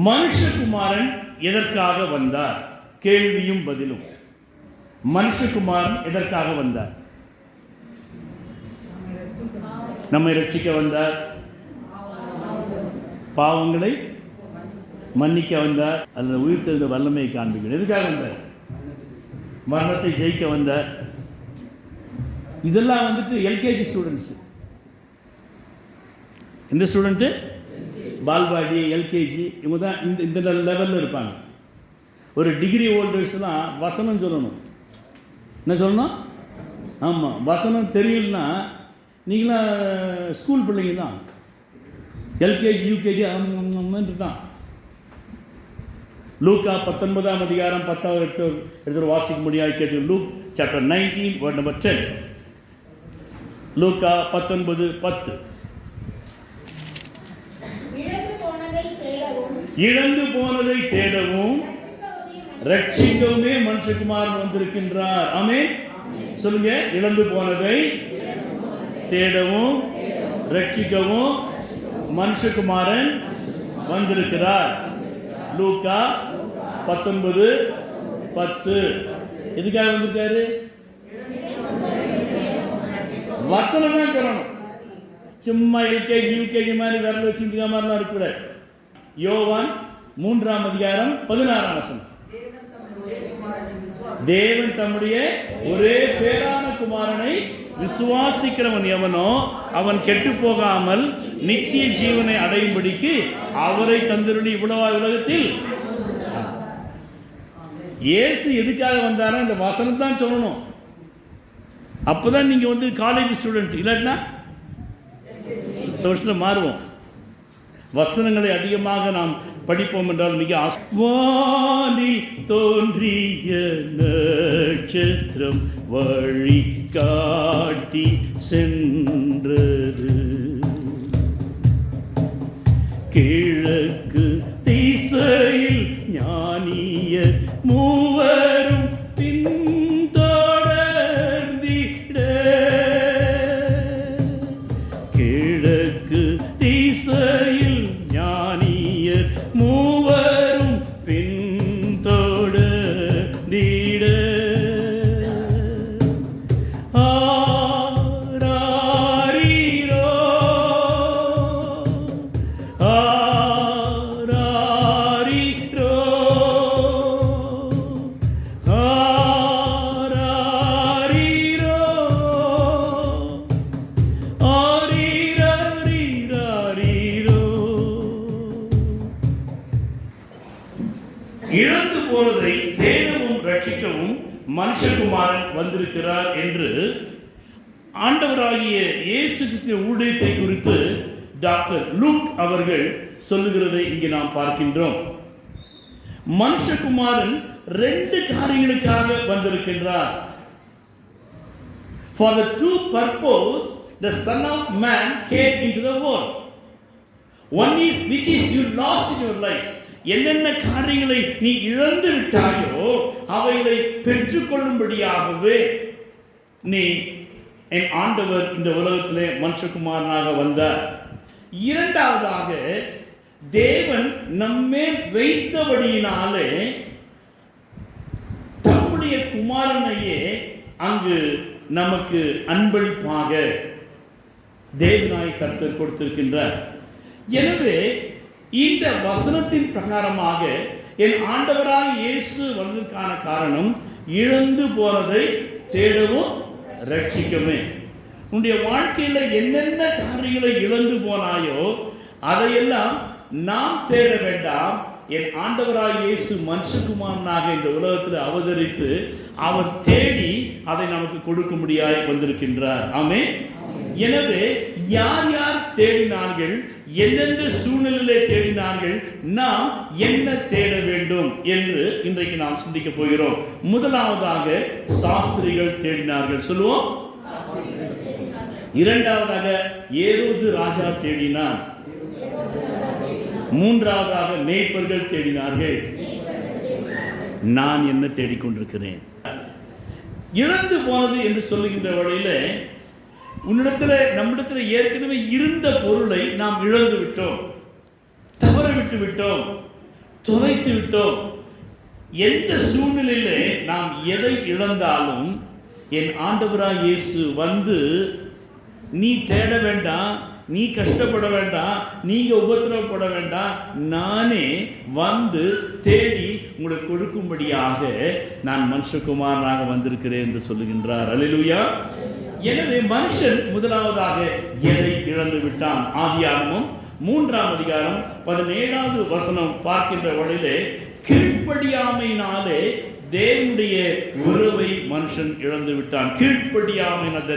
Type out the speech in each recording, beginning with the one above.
மனுஷகுமாரன் எதற்காக வந்தார்? கேள்வியும் பதிலும். மனுஷகுமாரன் எதற்காக வந்தார்? நம்மை ரட்சிக்க வந்தார், பாவங்களை மன்னிக்க வந்தார், அல்லது உயிர் தெழுந்த வல்லமையை காண்பிக்க. எதுக்காக வந்தார்? மரணத்தை ஜெயிக்க வந்தார். இதெல்லாம் வந்துட்டு எல்கேஜி ஸ்டூடெண்ட்ஸ். எந்த ஸ்டூடெண்ட்டு? பால்வாடி, எல்கேஜி, இவங்க தான் இந்த லெவலில் இருப்பாங்க. ஒரு டிகிரி ஹோல்டர்ஸ்லாம் வசனம் சொல்லணும். என்ன சொல்லணும்? ஆமாம், வசனம் தெரியலன்னா நீங்களாம் ஸ்கூல் பிள்ளைங்க தான். எல்கேஜி யூகேஜி தான். லூக்கா 19ஆம் அதிகாரம் 10வது எடுத்து வாசிக்க முடியாது கேட்டு. Look chapter 19 word number 10. லூக்கா 19:10. இழந்து போனதை தேடவும் ரட்சிக்கவுமே மனுஷகுமாரன் வந்திருக்கின்றார். ஆமென் சொல்லுங்க. இழந்து போனதை தேடவும் ரட்சிக்கவும் மனுஷகுமாரன் வந்திருக்கிறார். லூக்கா 19:10. எதுக்காக வந்திருக்காரு? வசனம் தான் சொல்லணும். சும்மா எல்கேஜி யூகேஜி மாதிரி விரல் வச்சுருக்க மாதிரிலாம் இருக்கக்கூடாது. யோவான் 3ஆம் அதிகாரம் 16ஆம் வசனம். தேவன் தம்முடைய ஒரே பேரான குமாரனை விசுவாசிக்கிறவன் எவனோ அவன் கெட்டு போகாமல் நித்திய ஜீவனை அடையும்படிக்கு அவரை தந்திருளி இவ்வளவாய் உலகத்தில். இயேசு எதுக்காக வந்தாரா? இந்த வசனம் தான் சொல்லணும். அப்போதான் நீங்கள் வந்து காலேஜ் ஸ்டூடெண்ட். இல்லைன்னா இந்த வருஷத்தில் மாறுவோம். வசனங்களை அதிகமாக நாம் படிப்போம் என்றால் மிக வானில் தோன்றிய நட்சத்திரம் வழி காட்டி சென்றது, கிழக்கு திசையில் ஞானிய மூவரும் பின்தொடர்ந்திட, கிழக்கு திசையில் ஞானிய மூவரும் பின்தொடர்ந்திட, இழந்து போனதை தேடவும் ரட்சிக்கவும் மனுஷகுமாரன் வந்திருக்கிறார் என்று ஆண்டவராகிய இயேசு கிறிஸ்துவின் ஊழியத்தை குறித்து டாக்டர் லூக் அவர்கள் சொல்லுகிறதை இங்கே நாம் பார்க்கின்றோம். மனுஷகுமாரன் 2 காரியங்களுக்காக வந்திருக்கின்றார். For the two purpose the Son of Man came into the world. One is which is you lost in your life. என்னென்ன காரியங்களை நீ இழந்து விட்டாயோ அவைகளை பெற்றுக்கொள்ளும்படியாகவே நீ என் ஆண்டவர் இந்த உலகத்திலே மனுஷகுமாரனாக வந்தார். இரண்டாவதாக தேவன் நம்மேல் வைத்தபடியினாலே தம்முடைய குமாரனையே அங்கு நமக்கு அன்பளிப்பாக தேவனாய் கர்த்தர் கொடுத்திருக்கின்றார். எனவே இந்த வசனத்தின் பிரகாரமாக என் ஆண்டவராய் இயேசு வந்ததற்கான காரணம் இழந்து போனதை தேடவும் ரட்சிக்கவே. உன்னுடைய வாழ்க்கையில் என்னென்ன காரியங்களை இழந்து போனாயோ அதையெல்லாம் நாம் தேட வேண்டாம். என் ஆண்டவராய் இயேசு மனுஷகுமாரனாக இந்த உலகத்தில் அவதரித்து அவர் தேடி அதை நமக்கு கொடுக்கும்படியாய் வந்திருக்கின்றார். ஆமென். எனவே யார் யார் தேடினார்கள், எந்தெந்த சூழ்நிலையிலே தேடினார்கள், நாம் என்ன தேட வேண்டும் என்று இன்றைக்கு நாம் சிந்திக்க போகிறோம். முதலாவதாக சாஸ்திரிகள் தேடினார்கள், சொல்லுவோம். இரண்டாவதாக ஏரோது ராஜா தேடினார். மூன்றாவதாக மேய்ப்பர்கள் தேடினார்கள். நான் என்ன தேடிக்கொண்டிருக்கிறேன்? இழந்து போனது என்று சொல்லுகின்ற வழியில நம்மிடத்தில் ஏற்கனவே இருந்த பொருளை நாம் இழந்து விட்டோம், தவற விட்டு விட்டோம். தொலைத்து விட்டோம். எந்த சூழ்நிலையிலே நாம் எதை இழந்தாலும் என் ஆண்டவராய் இயேசு வந்து, நீ தேட வேண்டாம், நீ கஷ்டப்பட வேண்டாம், நீங்க உபத்திரவப்பட வேண்டாம், நானே வந்து தேடி உங்களுக்கு கொடுக்கும்படியாக நான் மனுஷகுமாரனாக வந்திருக்கிறேன் என்று சொல்லுகின்றார். அல்லேலூயா. எனவே மனுஷன் முதலாவதாக எதை இழந்து விட்டான்? ஆதியாகமம் 3ஆம் அதிகாரம் 17வது வசனம் பார்க்கின்ற வழியிலே, கீழ்ப்படியாமையினாலே தேவனுடைய உறவை மனுஷன் இழந்து விட்டான். கீழ்ப்படியாமையினால,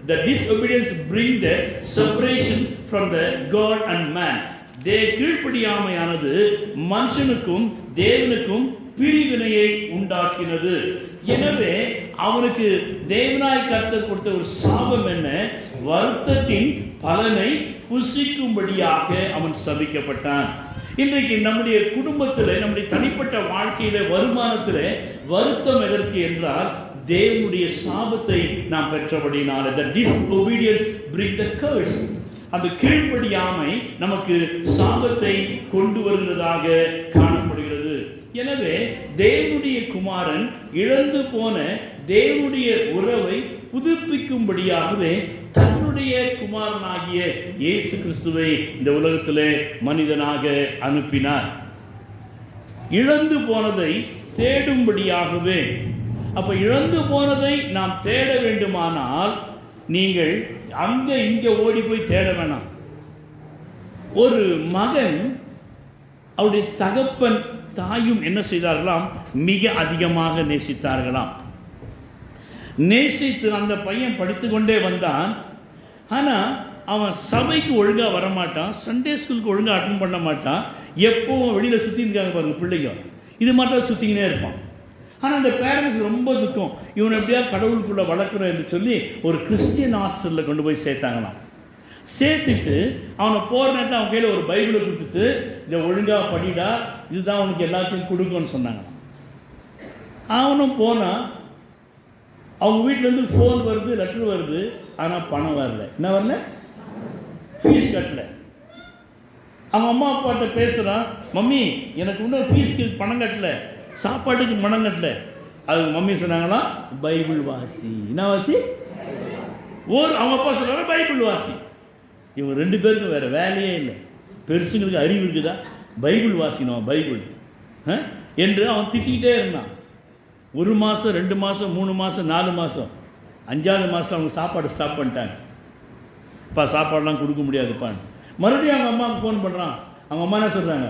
the disobedience bring the separation from the God and man. கீழ்ப்படியாமையானது மனுஷனுக்கும் தேவனுக்கும் பிரிவினையை உண்டாக்கினது. எனவே அவனுக்கு தேவனாய் கர்த்தர் கொடுத்த ஒரு சாபம் என்ன? வருத்தத்தின் பலனை புசிக்கும்படியாக அவன் சபிக்கப்பட்டான். இன்றைக்கு நம்முடைய குடும்பத்தில், நம்முடைய தனிப்பட்ட வாழ்க்கையில, வருமானத்தில் வருத்தம் எதற்கு என்றால், தேவனுடைய சாபத்தை நாம் பெற்றபடினால. The disobedience bring the curse. அந்த கீழ்ப்படியாமை நமக்கு சாபத்தை கொண்டு வருகிறதாக காணப்படுகிறது. எனவே தேவனுடைய குமாரன் இழந்து போன தேவனுடைய உறவை புதுப்பிக்கும்படியாகவே தன்னுடைய குமாரனாகிய இயேசு கிறிஸ்துவை இந்த உலகத்திலே மனிதனாக அனுப்பினார். இழந்து போனதை தேடும்படியாகவே. அப்ப இழந்து போனதை நாம் தேட வேண்டுமானால் நீங்கள் அங்க இங்க ஓடி போய் தேட வேணாம். ஒரு மகன் அவருடைய தகப்பன் தாயும் என்ன செய்தார்களாம்? மிக அதிகமாக நேசித்தார்களாம். நேசித்து அந்த பையன் படித்து கொண்டே வந்தான். ஆனால் அவன் சபைக்கு ஒழுங்காக வரமாட்டான், சண்டே ஸ்கூலுக்கு ஒழுங்காக அட்டன் பண்ண மாட்டான். எப்போவும் வெளியில் சுற்றிருக்காங்க பாருங்க பிள்ளைங்க, இது மாதிரி தான் சுற்றிக்கினே இருப்பான். ஆனால் அந்த பேரண்ட்ஸ் ரொம்ப துக்கம், இவனை எப்படியா கடவுளுக்குள்ளே வளர்க்குறோம் என்று சொல்லி ஒரு கிறிஸ்டியன் ஹாஸ்டலில் கொண்டு போய் சேர்த்தாங்களாம். சேர்த்துட்டு அவனை போகிற நேரத்தில் அவன் கையில் ஒரு பைபிளை கொடுத்துட்டு, இதை ஒழுங்காக படிடா, இதுதான் அவனுக்கு எல்லாத்தையும் கொடுக்கும்னு சொன்னாங்களாம். அவனும் போனால் அவங்க வீட்டிலேருந்து ஃபோன் வருது, லெட்டர் வருது, ஆனால் பணம் வரல. என்ன வரல? ஃபீஸ் கட்டலை. அவங்க அம்மா அப்பாட்ட பேசுகிறான், மம்மி எனக்கு இன்னும் ஃபீஸ்க்கு பணம் கட்டலை, சாப்பாட்டுக்கு பணம் கட்டலை. அது மம்மி சொன்னாங்களாம், பைபிள் வாசி. என்ன வாசி? அவங்க அப்பா சொல்கிறாங்க பைபிள் வாசி. இவங்க 2 பேருக்கும் வேறு வேலையே இல்லை. பெருசுங்களுக்கு அறிவு இருக்குதா? பைபிள் வாசினோம் பைபிள் என்று அவன் திட்டிகிட்டே இருந்தான். 1 மாதம் 2 மாதம் 3 மாதம் 4 மாதம் 5வது மாதம் அவங்க சாப்பாடு ஸ்டாப் பண்ணிட்டாங்க. இப்போ சாப்பாடெலாம் கொடுக்க முடியாதுப்பான்னு மறுபடியும் அவங்க அம்மாவுக்கு ஃபோன் பண்ணுறான். அவங்க அம்மா என்ன சொல்கிறாங்க?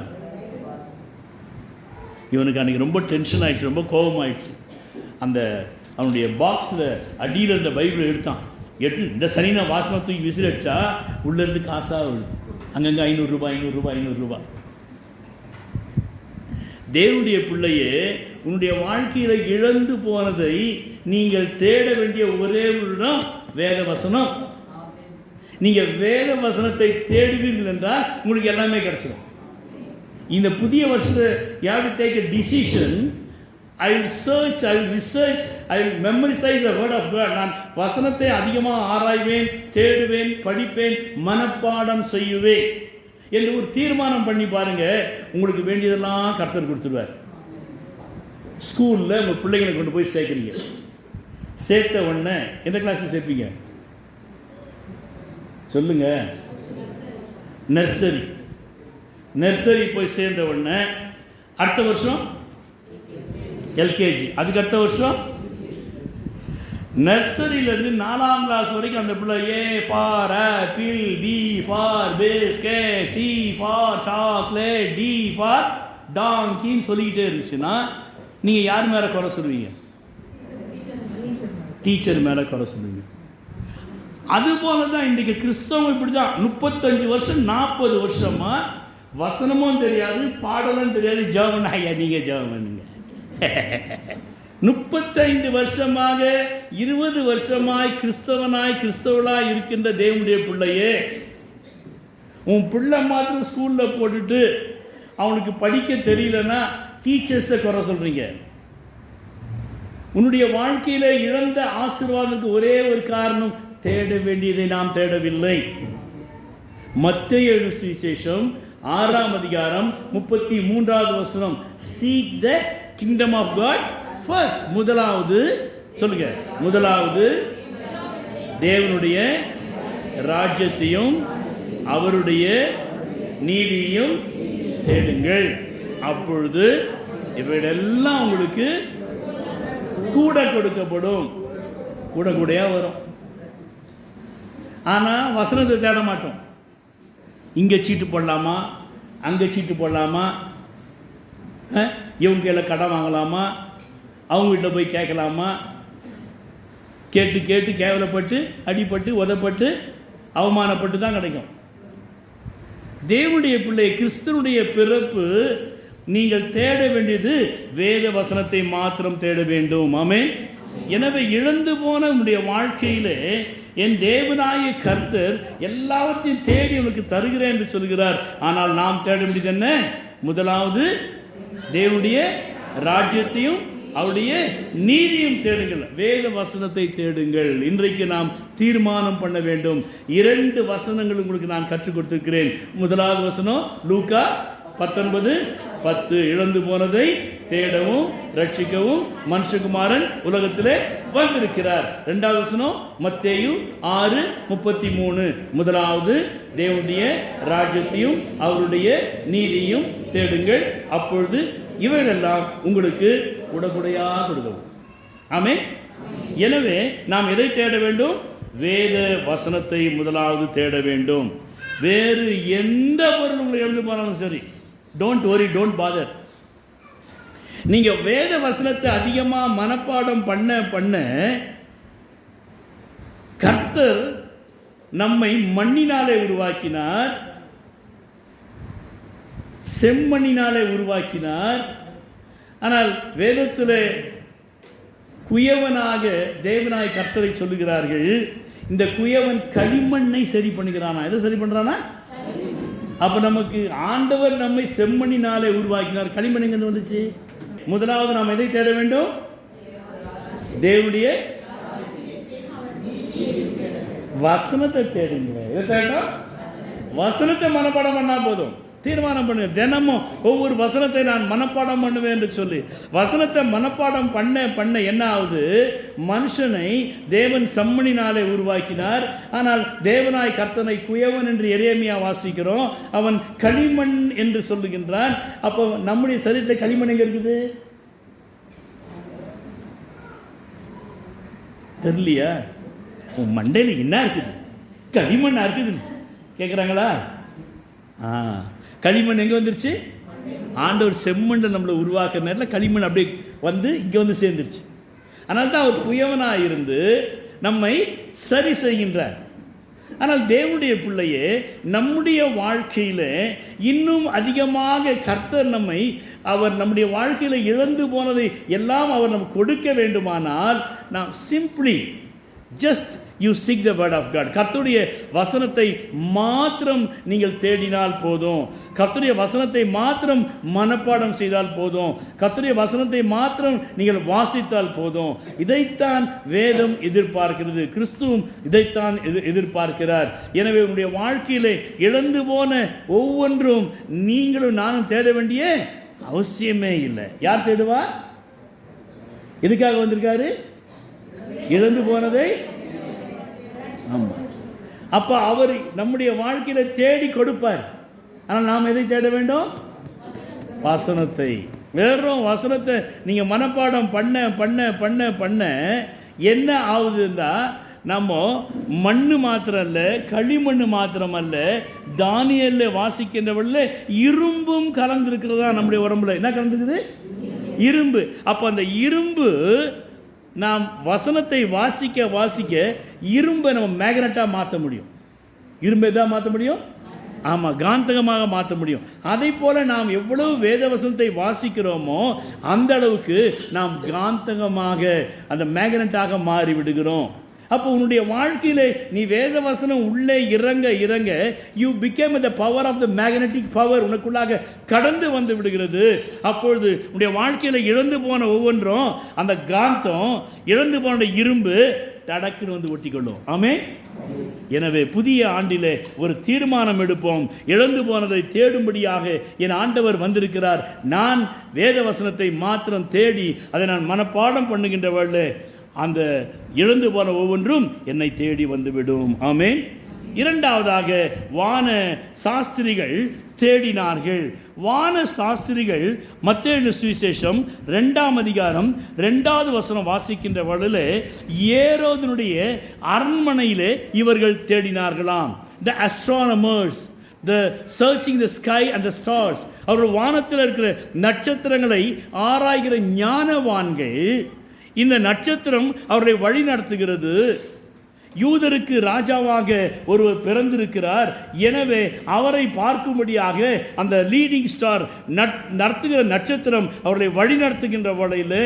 இவனுக்கு அன்றைக்கி ரொம்ப டென்ஷன் ஆகிடுச்சு, ரொம்ப கோபமாகிடுச்சு. அந்த அவனுடைய பாக்ஸில் அடியில் இருந்த பைபிளை எடுத்து இந்த சனினா வாசனை தூக்கி விசில் அடித்தா உள்ளேருந்து காசாக வருது. அங்கங்கே 500 ரூபாய் 500 ரூபாய் 500 ரூபாய். தேவனுடைய பிள்ளையே, உன்னுடைய வாழ்க்கையில் இழந்து போனதை நீங்கள் தேட வேண்டிய ஒரே ஒரு இடம் வேத வசனம். நீங்கள் வேத வசனத்தை தேடுவீர்கள் என்றால் உங்களுக்கு எல்லாமே கிடைச்சிடும். இந்த புதிய வருஷத்தை you have to take a decision. I will search, I will research, I will memorize the word of God. நான் வசனத்தை அதிகமாக ஆராய்வேன், தேடுவேன், படிப்பேன், மனப்பாடம் செய்வேன் என்று ஒரு தீர்மானம் பண்ணி பாருங்க. உங்களுக்கு வேண்டியதெல்லாம் கர்த்தர் கொடுத்துருவார். ஸ்கூலில் உங்கள் பிள்ளைங்களை கொண்டு போய் சேர்க்குறீங்க. சேர்த்த உடனே எந்த கிளாஸில் சேர்ப்பீங்க சொல்லுங்க? நர்சரி போய் சேர்ந்த உடனே அடுத்த வருஷம் எல்கேஜி, அதுக்கு அடுத்த வருஷம் நர்சரியிலேருந்து 4ஆம் கிளாஸ் வரைக்கும் அந்த பிள்ளை A for apple, B for biscuit, C for chocolate, D for டாங்கின்னு சொல்லிக்கிட்டே இருந்துச்சுன்னா நீங்கள் யார் மேலே குறை சொல்லுவீங்க? டீச்சர் மேலே குறை சொல்லுவீங்க. அதுபோல தான் இன்றைக்கி கிறிஸ்தவம் இப்படி தான். 35 வருஷம் 40 வருஷமாக வசனமும் தெரியாது, பாடலும் தெரியாது, ஜெபம் ஐயா நீங்கள் ஜெபம் பண்ணுங்க. 35 வருஷமாக 20 வருஷமாய் கிறிஸ்தவளாய் இருக்கின்ற தேவனுடைய பிள்ளையே, உன் பிள்ளை மாத்திரம் ஸ்கூலில் போட்டுட்டு அவனுக்கு படிக்க தெரியலன்னா டீச்சர்ஸை குறை சொல்கிறீங்க. உன்னுடைய வாழ்க்கையில் இழந்த ஆசீர்வாதத்துக்கு ஒரே ஒரு காரணம், தேட வேண்டியதை நாம் தேடவில்லை. மத்தேயு எழுதின சுவிசேஷம் 6ஆம் அதிகாரம் 33வது வசனம். Seek the kingdom of God first. முதலாவது சொல்லுங்க, முதலாவது தேவனுடைய ராஜ்யத்தையும் அவருடைய நீதியையும் தேடுங்கள், அப்பொழுது இவையெல்லாம் உங்களுக்கு கூட கொடுக்கப்படும். கூட கூடையா வரும். ஆனால் வசனத்தை தேட மாட்டோம். இங்கே சீட்டு போடலாமா, அங்கே சீட்டு போடலாமா, இவங்க கையில் கடன் வாங்கலாமா, அவங்க வீட்டில் போய் கேட்கலாமா, கேட்டு கேட்டு கேவலப்பட்டு அடிப்பட்டு உதப்பட்டு அவமானப்பட்டு தான் கிடைக்கும். தேவனுடைய பிள்ளை கிறிஸ்துவனுடைய பிறப்பு நீங்கள் தேட வேண்டியது வேத வசனத்தை மாத்திரம் தேட வேண்டும். ஆமென். எனவே இழந்து போன உங்களுடைய வாழ்க்கையிலே என் தேவனாய கர்த்தர் எல்லாவற்றையும் தேடி உனக்கு தருகிறேன் என்று சொல்கிறார். ஆனால் நாம் தேட வேண்டியது என்ன? முதலாவது தேவனுடைய ராஜ்யத்தையும் அவருடைய நீதியும் தேடுங்கள், வேத வசனத்தை தேடுங்கள். இன்றைக்கு நாம் தீர்மானம் பண்ண வேண்டும். 2 வசனங்கள் உங்களுக்கு நான் கற்றுக் கொடுத்திருக்கிறேன். முதலாவது வசனம் லூக்கா 19:10, இழந்து போனதை தேடவும் ரட்சிக்கவும் மனுஷகுமாரன் உலகத்திலே வந்திருக்கிறார். 2வது வசனம் மத்தேயு 6:33, முதலாவது தேவனுடைய ராஜ்யத்தையும் அவருடைய நீதியையும் தேடுங்கள், அப்பொழுது இவைகளெல்லாம் உங்களுக்கு உடகுடையாக கொடுக்கவும். ஆமென். எனவே நாம் எதை தேட வேண்டும்? வேத வசனத்தை முதலாவது தேட வேண்டும். வேறு எந்த பொருள் உங்களை எழுந்து போனாலும் சரி, டோன்ட் வரி, டோன்ட் பாதர். நீங்கள் வேத வசனத்தை அதிகமாக மனப்பாடம் பண்ண பண்ண கர்த்தர் நம்மை மண்ணினாலே உருவாக்கினார், செம்மண்ணினாலே உருவாக்கினார். ஆனால் வேதத்தில் குயவனாக தேவனாய் கர்த்தரை சொல்லுகிறார்கள். இந்த குயவன் களிமண்ணை சரி பண்ணுகிறானா? எதை சரி பண்ணுறானா? அப்போ நமக்கு ஆண்டவர் நம்மை செம்மண்ணினாலே உருவாக்கினார். களிமண் எங்கே வந்துச்சு? முதலாவது நாம் எதை தேட வேண்டும்? தேவனுடைய வசனத்தை தேடுங்க. எதை தேடணும்? வசனத்தை மனப்பாடம் பண்ணா போதும். தீர்மானம் பண்ணுங்க, தினமும் ஒவ்வொரு வசனத்தை நான் மனப்பாடம் பண்ணுவேன் என்று சொல்லி வசனத்தை மனப்பாடம் பண்ண பண்ண என்ன ஆகுது? மனுஷனை தேவன் செம்மண்ணினாலே உருவாக்கினார். ஆனால் தேவனாய் கர்த்தனை குயவன் என்று எரேமியா வாசிக்கிறோம். அவன் களிமண் என்று சொல்லுகின்றான். அப்போ நம்முடைய சரீரத்தில் களிமண் எங்க இருக்குது? தெரியலையா? உன் மண்டையில் என்ன இருக்குது? களிமண்ணா இருக்குதுன்னு கேட்குறாங்களா? களிமண் எங்கே வந்துருச்சு? ஆண்டவர் செம்மண்ணில் நம்மளை உருவாக்குற நேரத்தில் களிமண் அப்படியே வந்து இங்கே வந்து சேர்ந்துருச்சு. அதனால தான் அவர் குயவனாக இருந்து நம்மை சரி செய்கின்றார். ஆனால் தேவனுடைய பிள்ளையே, நம்முடைய வாழ்க்கையில் இன்னும் அதிகமாக கர்த்தர் நம்மை அவர் நம்முடைய வாழ்க்கையில் இழந்து போனதை எல்லாம் அவர் நமக்கு கொடுக்க வேண்டுமானால் நாம் simply just you seek the word of God. கர்த்தருடைய வசனத்தை மாத்திரம் நீங்கள் தேடினால் போதும். கர்த்தருடைய வசனத்தை மாத்திரம் மனப்பாடம் செய்தால் போதும். கர்த்தருடைய வசனத்தை மாத்திரம் நீங்கள் வாசித்தால் போதும். இதைத்தான் வேதம் எதிர்பார்க்கிறது. கிறிஸ்துவும் இதைத்தான் எதிர்பார்க்கிறார். எனவே உங்களுடைய வாழ்க்கையிலே இழந்து போன ஒவ்வொன்றும் நீங்களும் நானும் தேட வேண்டிய அவசியமே இல்லை. யார் தேடுவா? எதுக்காக வந்திருக்காரு? இழந்து போனதை. ஆமாம். அப்போ அவர் நம்முடைய வாழ்க்கையில் தேடி கொடுப்பார். ஆனால் நாம் எதை தேட வேண்டும்? வசனத்தை. வெறும் வசனத்தை நீங்கள் மனப்பாடம் பண்ண பண்ண பண்ண பண்ண என்ன ஆகுதுன்னா, நம்ம மண் மாத்திரம் அல்ல, களிமண் மாத்திரம் அல்ல, தானியல்ல வாசிக்கின்றவள்ள இரும்பும் கலந்துருக்கிறதா நம்முடைய உடம்புல. என்ன கலந்துருக்குது? இரும்பு. அப்போ அந்த இரும்பு நாம் வசனத்தை வாசிக்க வாசிக்க இரும்பை நம்ம மேக்னட்டாக மாற்ற முடியும். இரும்பை தான் மாற்ற முடியும். ஆமாம், காந்தகமாக மாற்ற முடியும். அதை போல் நாம் எவ்வளவு வேத வசனத்தை வாசிக்கிறோமோ அந்த அளவுக்கு நாம் காந்தகமாக அந்த மேக்னட்டாக மாறி விடுகிறோம். அப்போ உன்னுடைய வாழ்க்கையில் நீ வேத வசனம் உள்ளே இறங்க இறங்க you become the power of the magnetic power உனக்குள்ளாக கடந்து வந்து விடுகிறது. அப்பொழுது உன்னுடைய வாழ்க்கையில் இழந்து போன ஒவ்வொன்றும் அந்த காந்தம், இழந்து போன இரும்பு டடக்குன்னு வந்து ஒட்டிக்கொள்ளும். ஆமே. எனவே புதிய ஆண்டிலே ஒரு தீர்மானம் எடுப்போம். இழந்து போனதை தேடும்படியாக என் ஆண்டவர் வந்திருக்கிறார். நான் வேத வசனத்தை மாத்திரம் தேடி அதை நான் மனப்பாடம் பண்ணுகின்ற வேளை அந்த இழந்து போன ஒவ்வொன்றும் என்னை தேடி வந்துவிடும். ஆமென். இரண்டாவதாக, வான சாஸ்திரிகள் தேடினார்கள். வான சாஸ்திரிகள் மத்தேயு சுவிசேஷம் 2ஆம் அதிகாரம் 2வது வசனம் வாசிக்கின்ற வேளையிலே ஏரோதனுடைய அரண்மனையிலே இவர்கள் தேடினார்களாம். The astronomers, the searching the sky and the stars, அவர்கள் வானத்தில் இருக்கிற நட்சத்திரங்களை ஆராய்கிற ஞானவான்கள். இந்த நட்சத்திரம் அவர்களை வழி நடத்துகிறது. யூதருக்கு ராஜாவாக ஒருவர் பிறந்திருக்கிறார். எனவே அவரை பார்க்கும்படியாக அந்த லீடிங் ஸ்டார் நடத்துகிற நட்சத்திரம் அவர்களை வழி நடத்துகின்ற வேளையிலே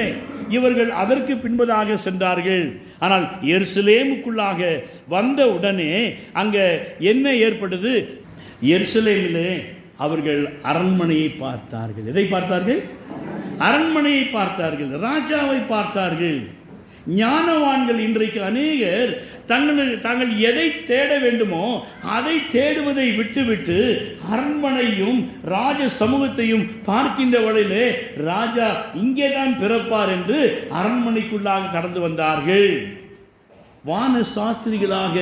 இவர்கள் அதற்கு பின்பதாக சென்றார்கள். ஆனால் எருசலேமுக்குள்ளாக வந்த உடனே அங்கே என்ன ஏற்பட்டது? எருசலேமிலே அவர்கள் அரண்மனையை பார்த்தார்கள். எதை பார்த்தார்கள்? அரண்மனையை பார்த்தார்கள், ராஜாவை பார்த்தார்கள். ஞானவான்கள் இன்றைக்கு அநேகர் தாங்கள் எதை தேட வேண்டுமோ அதை தேடுவதை விட்டுவிட்டு அரண்மனையும் ராஜ சமூகத்தையும் பார்க்கின்ற வழியிலே ராஜா இங்கே தான் பிறப்பார் என்று அரண்மனைக்குள்ளாக கடந்து வந்தார்கள். வான சாஸ்திரிகளாக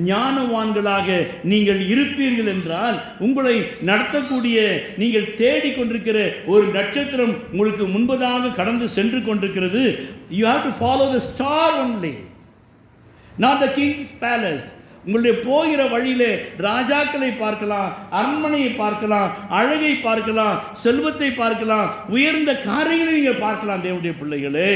ஞானவான்களாக நீங்கள் இருப்பீர்கள் என்றால் உங்களை நடத்தக்கூடிய நீங்கள் தேடிக்கொண்டிருக்கிற ஒரு நட்சத்திரம் உங்களுக்கு முன்பதாக கடந்து சென்று கொண்டிருக்கிறது. You have to follow the star only, not the king's palace. உங்களுடைய போகிற வழியிலே ராஜாக்களை பார்க்கலாம், அரண்மனையை பார்க்கலாம், அழகை பார்க்கலாம், செல்வத்தை பார்க்கலாம், உயர்ந்த காரியங்களை நீங்கள் பார்க்கலாம் தேவனுடைய பிள்ளைகளே.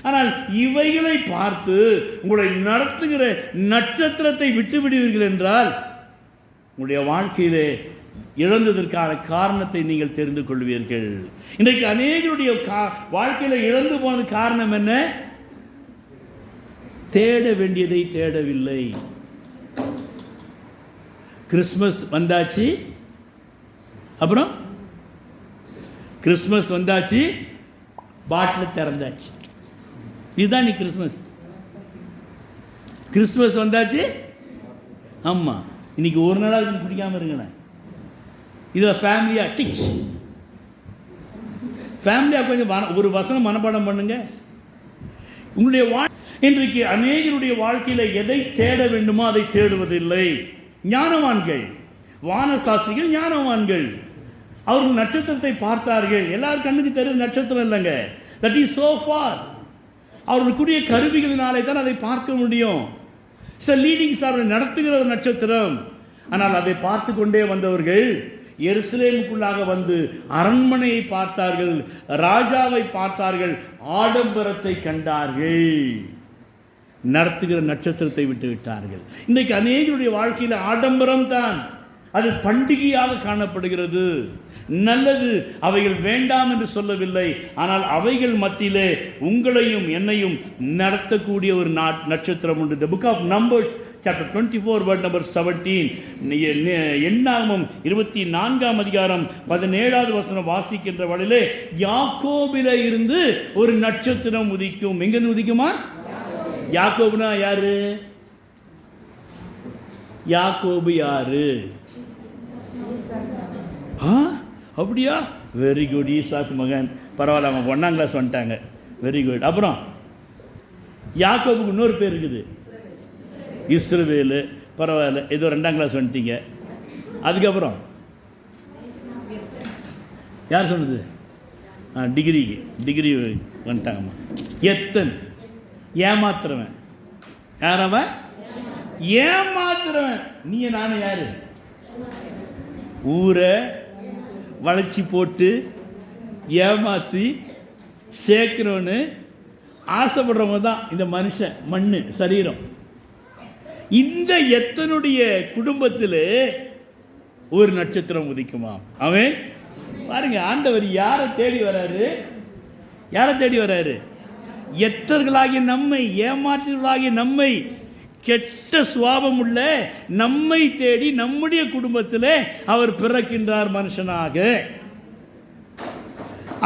ஆனால் இவைகளை பார்த்து உங்களை நடத்துகிற நட்சத்திரத்தை விட்டுவிடுவீர்கள் என்றால் உங்களுடைய வாழ்க்கையிலே இழந்ததற்கான காரணத்தை நீங்கள் தெரிந்து கொள்வீர்கள். இன்றைக்கு அநேகருடைய வாழ்க்கையில் இழந்து போனது காரணம் என்ன? தேட வேண்டியதை தேடவில்லை. கிறிஸ்மஸ் வந்தாச்சு, அப்புறம் கிறிஸ்மஸ் வந்தாச்சு, பாட்டில் திறந்தாச்சு. இதுதான் நீ கிறிஸ்மஸ். கிறிஸ்மஸ் வந்தாச்சு, ஆமாம், இன்னைக்கு ஒரு நாளாக பிடிக்காம இருங்களேன். இதில் ஃபேமிலியாக டிச் ஃபேமிலியாக கொஞ்சம் ஒரு வசனம் மனப்பாடம் பண்ணுங்க. உங்களுடைய இன்றைக்கு அநேகருடைய வாழ்க்கையில் எதை தேட வேண்டுமோ அதை தேடுவதில்லை. ஞானவான்கள், வான சாஸ்திரிகள் ஞானவான்கள், அவர்கள் நட்சத்திரத்தை பார்த்தார்கள். எல்லாரும் கண்ணுக்கு தெரியும் நட்சத்திரம் இல்லைங்க, தட் இஸ் so far. அவர்களுக்குரிய கருவிகளினாலே தான் அதை பார்க்க முடியும். லீடிங் ஸ்டார் நடத்துகிற ஒரு நட்சத்திரம். ஆனால் அதை பார்த்து கொண்டே வந்தவர்கள் எருசலேமுக்குள்ளாக வந்து அரண்மனையை பார்த்தார்கள், ராஜாவை பார்த்தார்கள், ஆடம்பரத்தை கண்டார்கள், நடத்துகிற நட்சத்திரத்தை விட்டு விட்டார்கள். இன்றைக்கு அநேகருடைய வாழ்க்கையில் ஆடம்பரம் தான், அது பண்டிகையாக காணப்படுகிறது. நல்லது, அவைகள் வேண்டாம் என்று சொல்லவில்லை. ஆனால் அவைகள் மத்தியிலே உங்களையும் என்னையும் நடத்தக்கூடிய ஒரு நட்சத்திரம் உண்டு. The book of Numbers chapter 24 verse number 17, எண்ணாகமம் 24ஆம் அதிகாரம் 17வது வசனம் வாசிக்கின்ற வழியிலே யாக்கோபிலே இருந்து ஒரு நட்சத்திரம் உதிக்கும். எங்கிருந்து உதிக்குமா? யாக்கோபுனா யாரு? யாக்கோபு யாரு? அப்படியா? Very good. ஈசாக்கு மகன். பரவாயில்ல, அவங்க 1ஆம் கிளாஸ் வந்துட்டாங்க. Very good. அப்புறம் யாக்கோபுக்கு இன்னொரு பேர் இருக்குது, இஸ்ரவேலு. பரவாயில்ல, ஏதோ 2ஆம் கிளாஸ் வந்துட்டீங்க. அதுக்கப்புறம் யார் சொன்னது? டிகிரி வந்துட்டாங்கம்மா. எத்தன் ஏமாத்துறவன். யாரவன்? ஏமாத்துறவன். நீ நானும் யாரு? ஊரை வளைச்சி போட்டு ஏமாற்றி சேர்க்கிறோன்னு ஆசைப்படுறவங்க தான் இந்த மனுஷன், மண்ணு, சரீரம். இந்த எத்தனுடைய குடும்பத்தில் ஒரு நட்சத்திரம் உதிக்குமா? அவன் பாருங்க, ஆண்டவர் யாரை தேடி வராரு? யாரை தேடி வராரு? எத்தர்களாகிய நம்மை, ஏமாற்றுகளாகிய நம்மை, கெட்ட சுவாபம் உள்ள நம்மை தேடி நம்முடைய குடும்பத்தில் அவர் பிறக்கின்றார் மனுஷனாக.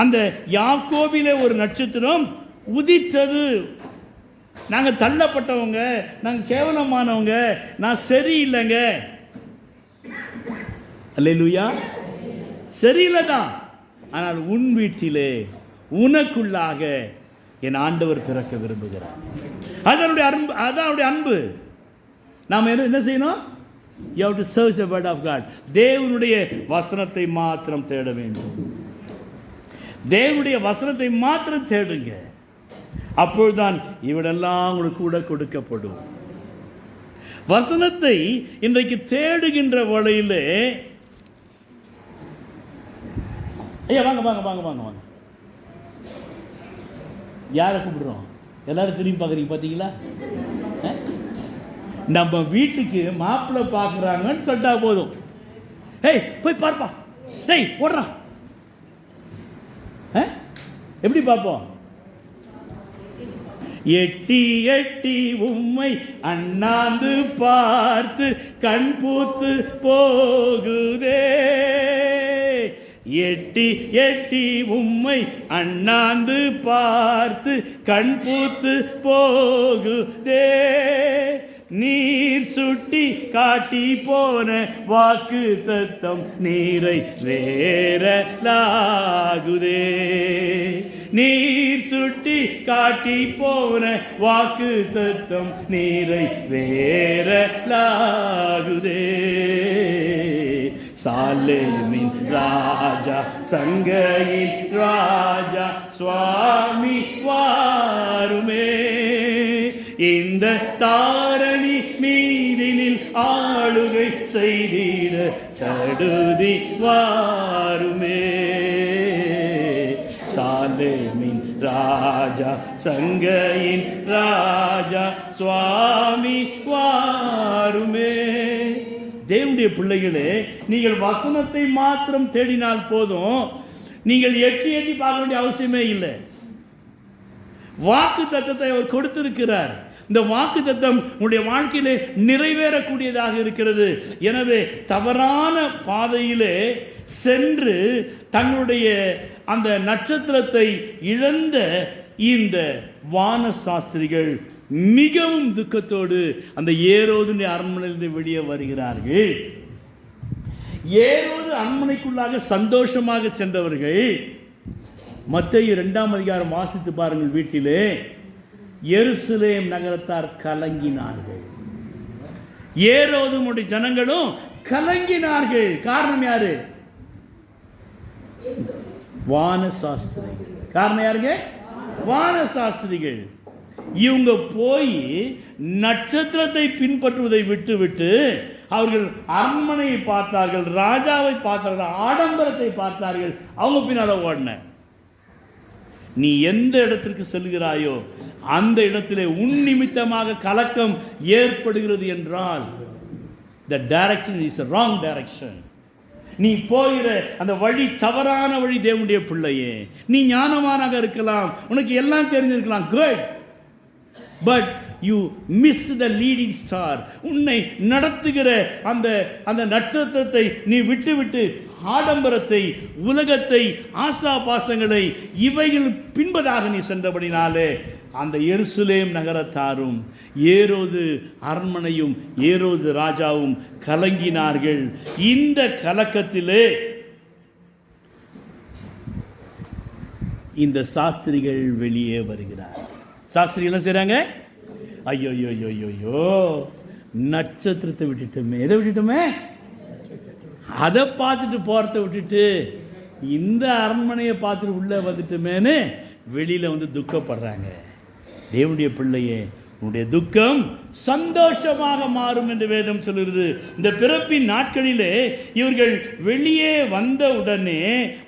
அந்த யாக்கோபிலே ஒரு நட்சத்திரம் உதித்தது. நாங்கள் தள்ளப்பட்டவங்க, நாங்கள் கேவலமானவங்க, நான் சரியில்லைங்க. அல்லேலூயா. சரியில்லை தான். ஆனால் உன் வீட்டிலே உனக்குள்ளாக என் ஆண்டவர் பிறக்க விரும்புகிறார். அதனுடைய அன்பு, அதான் அன்பு. நாம் என்ன செய்யணும்? You have to search the word of God. தேவனுடைய வசனத்தை மாத்திரம் தேட வேண்டும். தேவனுடைய வசனத்தை மாத்திரம் தேடுங்க. அப்பொழுதுதான் இவடெல்லாம் உங்களுக்கு கூட கொடுக்கப்படும். வசனத்தை இன்றைக்கு தேடுகின்ற வழியிலே, ஐயா வாங்க வாங்க வாங்க வாங்க வாங்க, யாரை கூப்பிடுறோம்? எல்லாரும் திரும்பி பார்க்குறீங்க, பார்த்தீங்களா? நம்ம வீட்டுக்கு மாப்பிள்ளை பார்க்குறாங்கன்னு சொல்லிட்டா போதும், ஏய் போய் பார்ப்பா, டேய் ஓடுறான். எப்படி பார்ப்போம்? எட்டி எட்டி உம்மை அண்ணாந்து பார்த்து கண் பூத்து போகுதே. எட்டி எட்டி உம்மை அண்ணாந்து பார்த்து கண் பூத்து போகுதே. நீர் சுட்டி காட்டி போன வாக்கு தத்தம் நீரை வேறலாகுதே. நீர் சுட்டி காட்டி போன வாக்கு தத்தம் நீரை வேறலாகுதே. சாலேமின் ராஜா, சங்கையின் ராஜா, சுவாமி வாருமே. இந்த தாரணி மீதினில் ஆளுகை செய்திட தடுதி வாருமே. சாலேமின் ராஜா, சங்கையின் ராஜா, சுவாமி வாருமே. தேவனுடைய பிள்ளைகளே, நீங்கள் வசனத்தை மாத்திரம் தேடினால் போதும். நீங்கள் எட்டி எட்டி பார்க்க வேண்டிய அவசியமே இல்லை. வாக்கு தத்தத்தை அவர் கொடுத்திருக்கிறார். இந்த வாக்கு தத்தம் உங்களுடைய வாழ்க்கையிலே நிறைவேறக்கூடியதாக இருக்கிறது. எனவே தவறான பாதையிலே சென்று தங்களுடைய அந்த நட்சத்திரத்தை இழந்த இந்த வான சாஸ்திரிகள் மிகவும் துக்கத்தோடு அந்த ஏரோதுடைய அரண்மனையிலிருந்து வெளியே வருகிறார்கள். ஏரோது அரண்மனைக்குள்ளாக சந்தோஷமாக சென்றவர்கள் மத்தேயு 2ஆம் அதிகாரம் வாசித்து பாருங்கள். வீட்டிலே எருசலேம் நகரத்தார் கலங்கினார்கள். ஏரோதும் ஜனங்களும் கலங்கினார்கள். காரணம் யாரு? வான சாஸ்திரிகள். காரணம் யாருங்க? வான சாஸ்திரிகள். இவங்க போய் நட்சத்திரத்தை பின்பற்றுவதை விட்டு அவர்கள் அரண்மனையை பார்த்தார்கள், ராஜாவை பார்த்தார்கள், ஆடம்பரத்தை பார்த்தார்கள். அவங்க பின்னால ஓடின. நீ எந்த இடத்திற்கு செல்கிறாயோ அந்த இடத்திலே உன் நிமித்தமாக கலக்கம் ஏற்படுகிறது என்றால் the direction is the wrong direction. நீ போகிற அந்த வழி தவறான வழி. தேவனுடைய பிள்ளையே, நீ ஞானவானாக இருக்கலாம், உனக்கு எல்லாம் தெரிஞ்சிருக்கலாம், good, but you miss the leading star. உன்னை நடத்துகிற அந்த நட்சத்திரத்தை நீ விட்டு ஆடம்பரத்தை, உலகத்தை, ஆசா பாசங்களை இவைகள் பின்பதாக நீ சென்றபடினாலே அந்த எருசலேம் நகரத்தாரும் ஏரோது அரண்மனையும் ஏரோது ராஜாவும் கலங்கினார்கள். இந்த கலக்கத்திலே இந்த சாஸ்திரிகள் வெளியே வருகிறார். சாஸ்திரிகள் என்ன செய்றாங்க? ஐயோ ஐயோ ஐயோ ஐயோ, நட்சத்திரத்தை விட்டுட்டோமே. எதை விட்டுட்டோமே? அதை பார்த்துட்டு போகிறத விட்டுட்டு இந்த அரண்மனையை பார்த்துட்டு உள்ளே வந்துட்டோமேன்னு வெளியில் வந்து துக்கப்படுறாங்க. தேவனுடைய பிள்ளையே, உன்னுடைய துக்கம் சந்தோஷமாக மாறும் என்று வேதம் சொல்கிறது. இந்த பிறப்பின் நாட்களிலே இவர்கள் வெளியே வந்த உடனே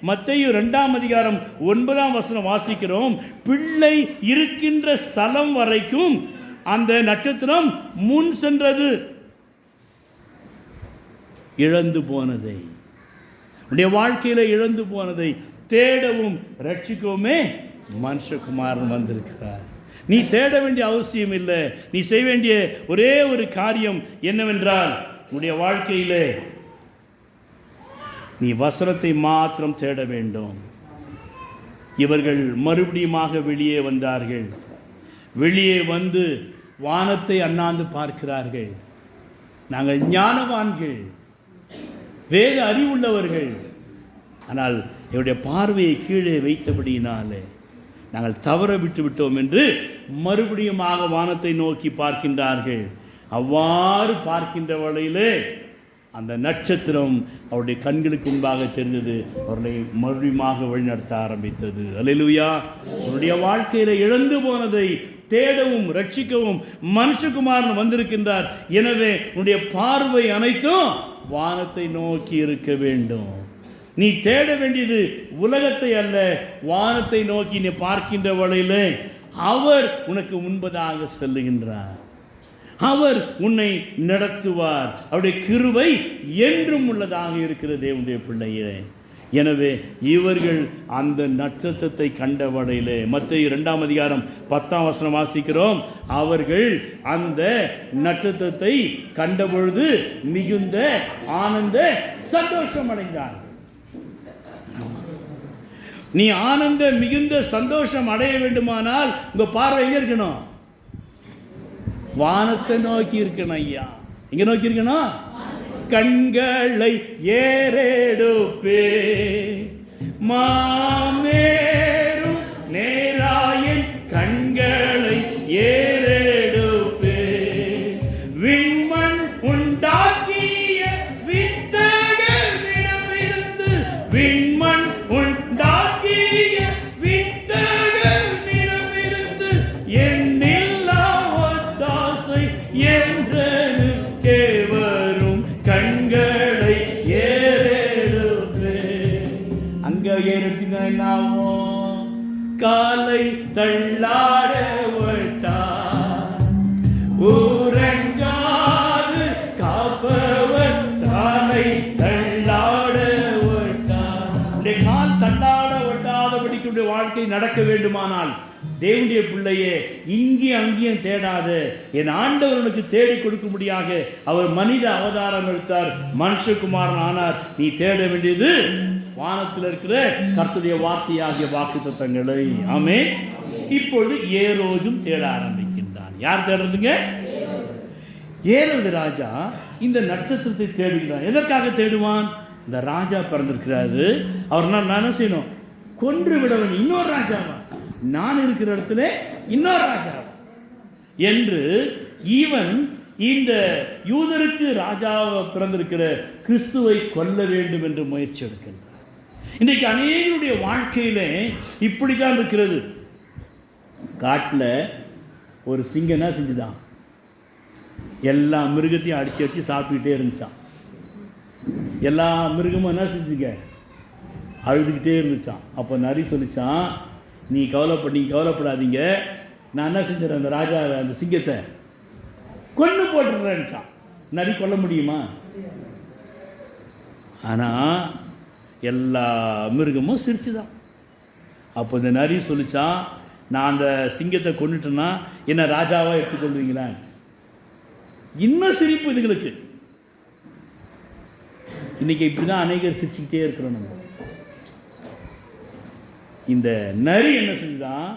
மத்தேயு 2ஆம் அதிகாரம் 9ஆம் வசனம் வாசிக்கிறோம். பிள்ளை இருக்கின்ற ஸ்தலம் வரைக்கும் அந்த நட்சத்திரம் முன் சென்றது. இழந்து போனதை, உன்னுடைய வாழ்க்கையில இழந்து போனதை தேடவும் ரட்சிக்கவுமே மனுஷகுமாரன் வந்திருக்கிறார். நீ தேட வேண்டிய அவசியம் இல்லை. நீ செய்ய வேண்டிய ஒரே ஒரு காரியம் என்னவென்றால், உன்னுடைய வாழ்க்கையிலே நீ வசனத்தை மாத்திரம் தேட வேண்டும். இவர்கள் மறுபடியுமாக வெளியே வந்தார்கள். வெளியே வந்து வானத்தை அண்ணாந்து பார்க்கிறார்கள். நாங்கள் ஞானவான்கள், வேத அறிவுள்ளவர்கள், ஆனால் என்னுடைய பார்வையை கீழே வைத்தபடியினாலே நாங்கள் தவற விட்டு விட்டோம் என்று மறுபடியுமாக வானத்தை நோக்கி பார்க்கின்றார்கள். அவ்வாறு பார்க்கின்ற வேளையிலே அந்த நட்சத்திரம் அவருடைய கண்களுக்கு முன்பாக தெரிந்தது. அவர்களை மறுபடியுமாக வழிநடத்த ஆரம்பித்தது. அல்லேலூயா. அவருடைய வாழ்க்கையில் இழந்து போனதை தேடவும் ரட்சிக்கவும் மனுஷகுமாரன் வந்திருக்கின்றார். எனவே உன்னுடைய பார்வை அனைத்தும் வானத்தை நோக்கி இருக்க வேண்டும். நீ தேட வேண்டியது உலகத்தை அல்ல, வானத்தை நோக்கி நீ பார்க்கின்ற வேளையிலே அவர் உனக்கு முன்பதாக செல்லுகின்றார். அவர் உன்னை நடத்துவார். அவருடைய கிருபை என்றும் உள்ளதாக இருக்கிற தேவனுடைய பிள்ளையே. எனவே இவர்கள் அந்த நட்சத்திரத்தை கண்ட வேளையிலே மத்தேயு 2ஆம் அதிகாரம் 10ஆம் வசனம் வாசிக்கிறோம். அவர்கள் அந்த நட்சத்திரத்தை கண்டபொழுது மிகுந்த ஆனந்த சந்தோஷம் அடைந்தார்கள். நீ ஆனந்த மிகுந்த சந்தோஷம் அடைய வேண்டுமானால் உங்க பார்வை எங்க இருக்கணும்? வானத்தை நோக்கி இருக்கணும். ஐயா, எங்க நோக்கி இருக்கணும்? கண்களை ஏறெடுப்பே மாமேரும் நேராயின் கண்களை ஏறெடுப்பே விண்மண் உண்டாக்கிய வித்தகரிடமிருந்து விண்மண் உண்டாக்கிய வித்தகரிடமிருந்து எண்ணில்லா ஒத்தாசை என்றனுக்கே வரும் கண்களை ஏறெடுப்பே. அங்க ஏறெடுத்தீங்கன்னாவோ காலை தள்ளாட விட்டார் ஊரங்காது காப்பவர் தானை தள்ளாட விட்டார். உடைய கால் தள்ளாட விட்டாதபடிக்கு உடைய வாழ்க்கை நடக்க வேண்டுமானால் தேவனுடைய பிள்ளையே இங்கே அங்கேயும் தேடாத, என் ஆண்டவனுக்கு தேடி கொடுக்கும்படியாக அவர் மனித அவதாரம் எடுத்தார், மனுஷகுமாரன் ஆனார். நீ தேட வேண்டியது வானத்தில் இருக்கிற கர்த்தருடைய வார்த்தையாகிய வாக்குத்தத்தங்களை. ஆமென். இப்பொழுது ஏரோதும் தேட ஆரம்பிக்கின்றான். யார் தேடுறதுங்க? ஏரோது ராஜா இந்த நட்சத்திரத்தை தேடுகிறான். எதற்காக தேடுவான்? இந்த ராஜா பிறந்திருக்கிறாரு, அவர் என்ன செய்யணும்? கொன்று விடவன். இன்னொரு ராஜாவா? நான் இருக்கிற இடத்துல இன்னொரு ராஜாவா என்று இவன் இந்த யூதருக்கு ராஜாவை பிறந்திருக்கிற கிறிஸ்துவை கொல்ல வேண்டும் என்று முயற்சி எடுக்கின்றான். இன்றைக்கு அநேகருடைய வாழ்க்கையில இப்படித்தான் இருக்கிறது. காட்டில் ஒரு சிங்கம் என்ன செஞ்சுதான்? எல்லா மிருகத்தையும் அடிச்சு அடிச்சு சாப்பிட்டுக்கிட்டே இருந்துச்சான். எல்லா மிருகமும் என்ன செஞ்சுங்க? அழுதுகிட்டே இருந்துச்சான். அப்போ நரி சொல்லிச்சான், நீ கவலைப்படாதீங்க, நான் என்ன செஞ்சிடறேன், அந்த ராஜாவை அந்த சிங்கத்தை கொண்டு போட்டுறேன்னுச்சான். நரி கொல்ல முடியுமா? ஆனால் எல்லா மிருகமும் சிரிச்சுதான். அப்போ இந்த நரி சொல்லிச்சான், நான் அந்த சிங்கத்தை கொண்டுட்டேன்னா என்ன ராஜாவாக எடுத்துக்கொள்வீங்களா? இன்னும் சிரிப்பு இதுங்களுக்கு. இன்னைக்கு இப்படி தான் அநேகர் சிரிச்சுக்கிட்டே இருக்கிறோம். நம்ம இந்த நரி என்ன செஞ்சுதான்?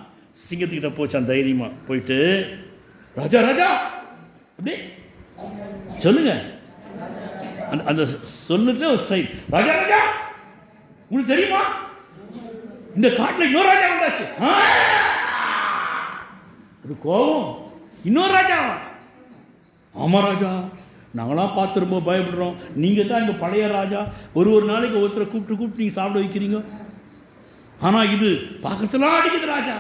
சிங்கத்துக்கிட்ட போச்சான் தைரியமாக. போயிட்டு ராஜா ராஜா அப்படி சொல்லுங்க, அந்த சொல்லுற ஒரு ஸ்டைல். ராஜா ராஜா உங்களுக்கு தெரியுமா இந்த காட்டில் இன்னொரு ராஜா வந்தாச்சு. அது கோபம். இன்னொரு ராஜாவா? ஆமா ராஜா, நாங்களாம் பார்த்து ரொம்ப பயப்படுறோம். நீங்கள் தான் எங்கள் பழைய ராஜா. ஒரு நாளைக்கு ஒருத்தரை கூப்பிட்டு நீங்கள் சாப்பிட வைக்கிறீங்க. ஆனால் இது பார்க்கறதுலாம் அடிக்குது ராஜா.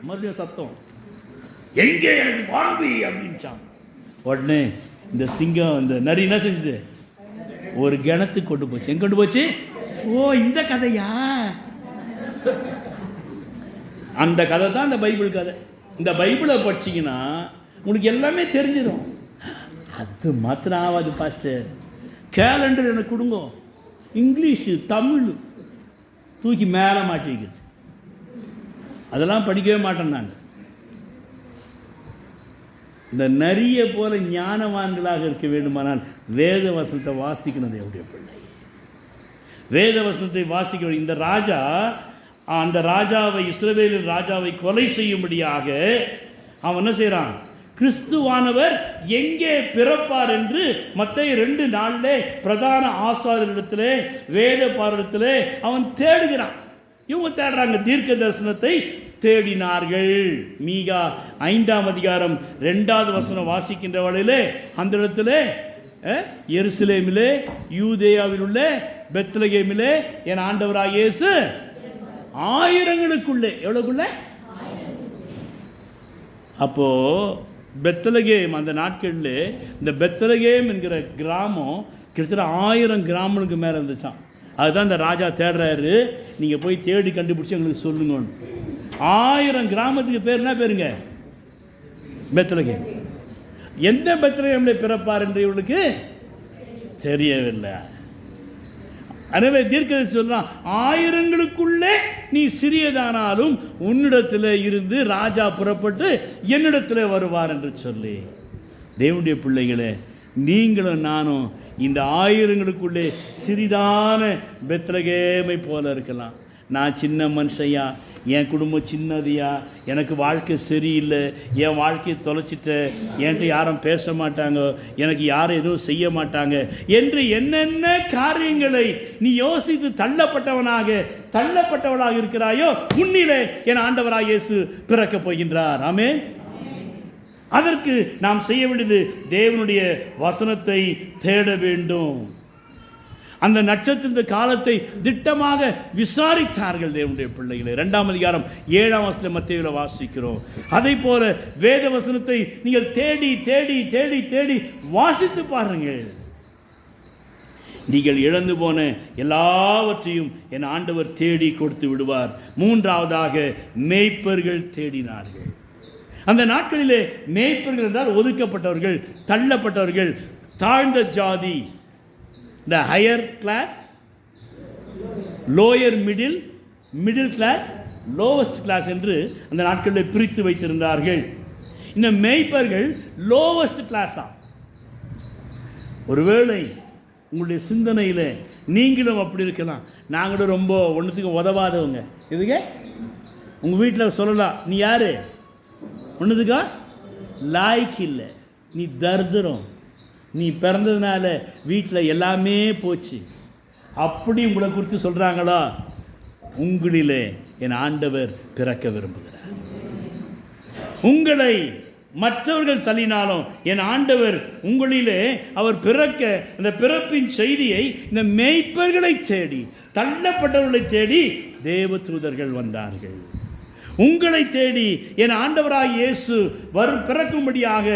மறுபடியும் சத்தம், எங்கே எனக்கு வாங்கி அப்படின்ச்சான். உடனே இந்த சிங்கம் இந்த நரி என்ன செஞ்சுது? ஒரு கிணத்துக்கு கொண்டு போச்சு. எங்க கொண்டு போச்சு? ஓ, இந்த கதையா? அந்த கதை தான் இந்த பைபிள் கதை. இந்த பைபிளை படிச்சிங்கன்னா உங்களுக்கு எல்லாமே தெரிஞ்சிடும். அது மாத்திரம் ஆகாது பாஸ்டர். கேலண்டர் எனக்கு கொடுங்க, இங்கிலீஷு தமிழ் தூக்கி மேலே மாட்டி வைக்கிறது, அதெல்லாம் படிக்கவே மாட்டேன் நான். இந்த நரிய போல ஞானவான்களாக இருக்க வேண்டுமானால் வேத வசனத்தை வாசிக்கணும். எப்படிய பிள்ளை வேத வசனத்தை வாசிக்க. இந்த ராஜா அந்த ராஜாவை, இஸ்ரவேலின் ராஜாவை கொலை செய்யும்படியாக அவன் என்ன செய்கிறான்? கிறிஸ்துவானவர் எங்கே பிறப்பார் என்று மத்தேயு 2:4 பிரதான ஆசாரியரிடத்திலே, வேத பாரத்திலே அவன் தேடுகிறான். இவங்க தேடுறாங்க, தீர்க்க தரிசனத்தை தேடினார்கள். மீகா 5ஆம் அதிகாரம் 2வது வசனம் வாசிக்கின்ற வழியிலே அந்த இடத்துல எருசலேமிலே, யூதேயாவில் உள்ள பெத்லகேமிலே என் ஆண்டவராகிய இயேசு ஆயிரங்களுக்குள்ளே, எவ்வளவுக்குள்ள? அப்போ பெத்லகேம் அந்த நாட்களில் இந்த பெத்லகேம் என்கிற கிராமம் கிட்டத்தட்ட 1000 கிராமங்களுக்கு மேலே இருந்துச்சான். அதுதான் இந்த ராஜா தேடுறாரு, நீங்கள் போய் தேடி கண்டுபிடிச்சி எங்களுக்கு சொல்லுங்கன்னு. 1000 கிராமத்துக்கு பேர் என்ன பேருங்க? பெத்லகேம். எந்த பெத்லகேமில் பிறப்பார் என்று இவளுக்கு தெரியவில்லை. எனவே தீர்க்கதரிசி சொல்றான், ஆயிரங்களுக்குள்ளே நீ சிறியதானாலும் உன்னிடத்தில் இருந்து ராஜா புறப்பட்டு என்னிடத்தில் வருவார் என்று சொல்லி. தேவனுடைய பிள்ளைகளே, நீங்களும் நானும் இந்த ஆயிரங்களுக்குள்ளே சிறிதான பெத்லகேமை போல இருக்கலாம். நான் சின்ன மனுஷையா, என் குடும்பம் சின்னதியா, எனக்கு வாழ்க்கை சரியில்லை, என் வாழ்க்கையை தொலைச்சிட்டேன், என்கிட்ட யாரும் பேச மாட்டாங்க, எனக்கு யாரும் எதுவும் செய்ய மாட்டாங்க என்று என்னென்ன காரியங்களை நீ யோசித்து தள்ளப்பட்டவனாக இருக்கிறாயோ, உன்னிலே என் ஆண்டவராகிய இயேசு பிறக்கப் போகின்றார். ஆமென். அதற்கு நாம் செய்ய வேண்டியது தேவனுடைய வசனத்தை தேட வேண்டும். அந்த நட்சத்திர காலத்தை திட்டமாக விசாரித்தார்கள் தேவனுடைய பிள்ளைகளை. 2ஆம் அதிகாரம் 7ஆம் வசனம் மத்தேயுவில் வாசிக்கிறோம். அதை போல வேத வசனத்தை நீங்கள் தேடி தேடி தேடி தேடி வாசித்து பாருங்கள். நீங்கள் இழந்து போன எல்லாவற்றையும் என் ஆண்டவர் தேடி கொடுத்து விடுவார். 3ஆவதாக மேய்ப்பர்கள் தேடினார்கள். அந்த நாட்களிலே மேய்ப்பர்கள் என்றால் ஒதுக்கப்பட்டவர்கள், தள்ளப்பட்டவர்கள், தாழ்ந்த ஜாதி, the higher class, lower middle class, lowest class என்று அந்த நாட்களில் பிரித்து வைத்திருந்தார்கள். இந்த மேய்ப்பர்கள் lowest class. ஒருவேளை உங்களுடைய சிந்தனையில் நீங்களும் அப்படி இருக்கலாம். நாங்களும் ரொம்ப ஒன்றுத்துக்கு உதவாதவங்க. இதுங்க உங்கள் வீட்டில் சொல்லலாம், நீ யார், ஒன்றுத்துக்கா லாய்க்கு இல்லை, நீ தர்தரம், நீ பிறந்ததுனால வீட்டில் எல்லாமே போச்சு, அப்படி உங்களை குறித்து சொல்கிறாங்களா? உங்களிலே என் ஆண்டவர் பிறக்க விரும்புகிறார். உங்களை மற்றவர்கள் தள்ளினாலும் என் ஆண்டவர் உங்களிலே அவர் பிறக்க, இந்த பிறப்பின் செய்தியை இந்த மேய்ப்பர்களை தேடி, தள்ளப்பட்டவர்களை தேடி தேவ தூதர்கள் வந்தார்கள். உங்களை தேடி என் ஆண்டவராகிய இயேசு பிறக்கும்படியாக